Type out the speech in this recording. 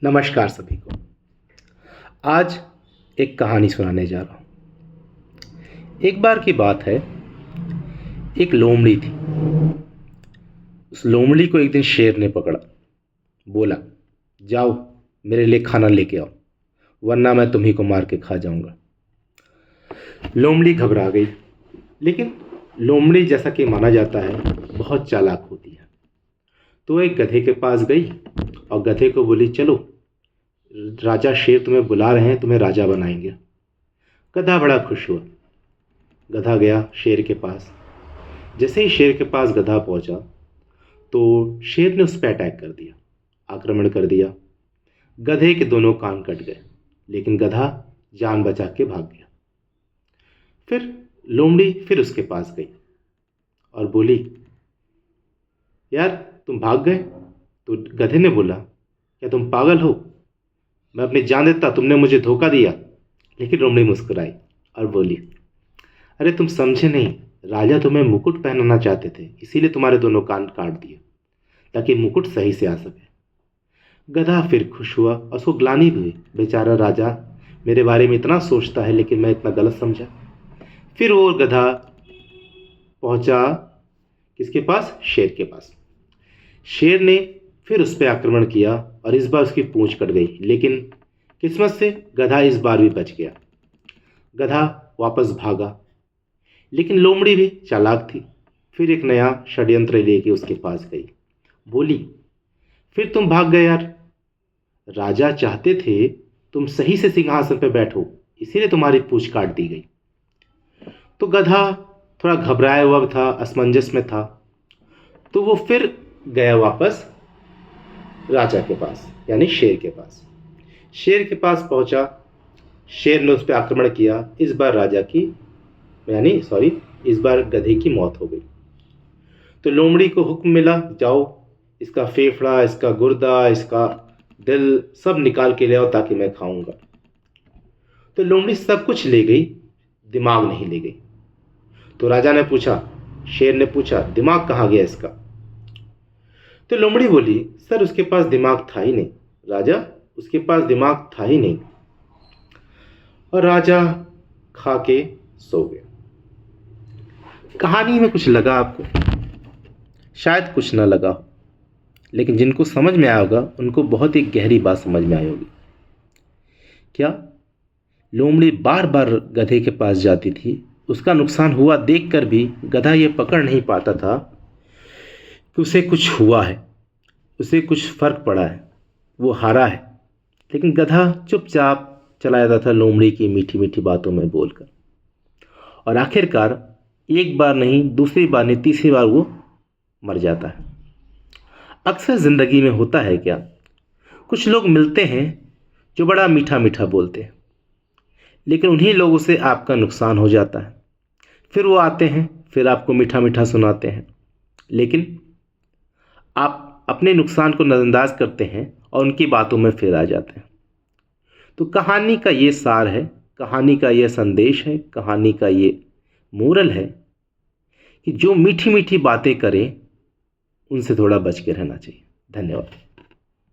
नमस्कार सभी को। आज एक कहानी सुनाने जा रहा हूँ। एक बार की बात है, एक लोमड़ी थी। उस लोमड़ी को एक दिन शेर ने पकड़ा। बोला, जाओ मेरे लिए खाना लेके आओ, वरना मैं तुम्ही को मार के खा जाऊंगा। लोमड़ी घबरा गई, लेकिन लोमड़ी जैसा कि माना जाता है बहुत चालाक होती है। तो एक गधे के पास गई और गधे को बोली, चलो राजा शेर तुम्हें बुला रहे हैं, तुम्हें राजा बनाएंगे। गधा बड़ा खुश हुआ। गधा गया शेर के पास। जैसे ही शेर के पास गधा पहुंचा तो शेर ने उस पर अटैक कर दिया, आक्रमण कर दिया। गधे के दोनों कान कट गए, लेकिन गधा जान बचा के भाग गया। फिर लोमड़ी फिर उसके पास गई और बोली, यार तुम भाग गए? तो गधे ने बोला, क्या तुम पागल हो? मैं अपनी जान देता, तुमने मुझे धोखा दिया। लेकिन लोमड़ी मुस्कुराई और बोली, अरे तुम समझे नहीं, राजा तुम्हें मुकुट पहनाना चाहते थे, इसीलिए तुम्हारे दोनों कान काट दिए ताकि मुकुट सही से आ सके। गधा फिर खुश हुआ और उसको ग्लानि भी हुई, बेचारा राजा मेरे बारे में इतना सोचता है, लेकिन मैं इतना गलत समझा। फिर वो गधा पहुंचा किसके पास? शेर के पास। शेर ने फिर उस पर आक्रमण किया और इस बार उसकी पूंछ कट गई, लेकिन किस्मत से गधा इस बार भी बच गया। गधा वापस भागा, लेकिन लोमड़ी भी चालाक थी। फिर एक नया षड्यंत्र लेके उसके पास गई। बोली, फिर तुम भाग गए यार, राजा चाहते थे तुम सही से सिंहासन पर बैठो, इसीलिए तुम्हारी पूंछ काट दी गई। तो गधा थोड़ा घबराया हुआ था, असमंजस में था। तो वो फिर गया वापस राजा के पास, यानी शेर के पास। शेर के पास पहुंचा, शेर ने उस पर आक्रमण किया। इस बार इस बार गधे की मौत हो गई। तो लोमड़ी को हुक्म मिला, जाओ इसका फेफड़ा, इसका गुर्दा, इसका दिल सब निकाल के ले आओ ताकि मैं खाऊंगा। तो लोमड़ी सब कुछ ले गई, दिमाग नहीं ले गई। तो राजा ने पूछा, शेर ने पूछा, दिमाग कहाँ गया इसका? तो लोमड़ी बोली, सर उसके पास दिमाग था ही नहीं राजा, उसके पास दिमाग था ही नहीं। और राजा खा के सो गया। कहानी में कुछ लगा आपको? शायद कुछ ना लगा हो, लेकिन जिनको समझ में आया होगा उनको बहुत ही गहरी बात समझ में आई होगी। क्या? लोमड़ी बार बार गधे के पास जाती थी, उसका नुकसान हुआ देखकर भी गधा ये पकड़ नहीं पाता था कि उसे कुछ हुआ है, उसे कुछ फर्क पड़ा है, वो हारा है। लेकिन गधा चुपचाप चला जाता था लोमड़ी की मीठी मीठी बातों में बोलकर। और आखिरकार एक बार नहीं, दूसरी बार नहीं, तीसरी बार वो मर जाता है। अक्सर जिंदगी में होता है क्या, कुछ लोग मिलते हैं जो बड़ा मीठा मीठा बोलते हैं, लेकिन उन्हीं लोगों से आपका नुकसान हो जाता है। फिर वो आते हैं, फिर आपको मीठा मीठा सुनाते हैं, लेकिन आप अपने नुकसान को नज़रअंदाज करते हैं और उनकी बातों में फिर आ जाते हैं। तो कहानी का ये सार है, कहानी का ये संदेश है, कहानी का ये मोरल है कि जो मीठी मीठी बातें करें उनसे थोड़ा बच के रहना चाहिए। धन्यवाद।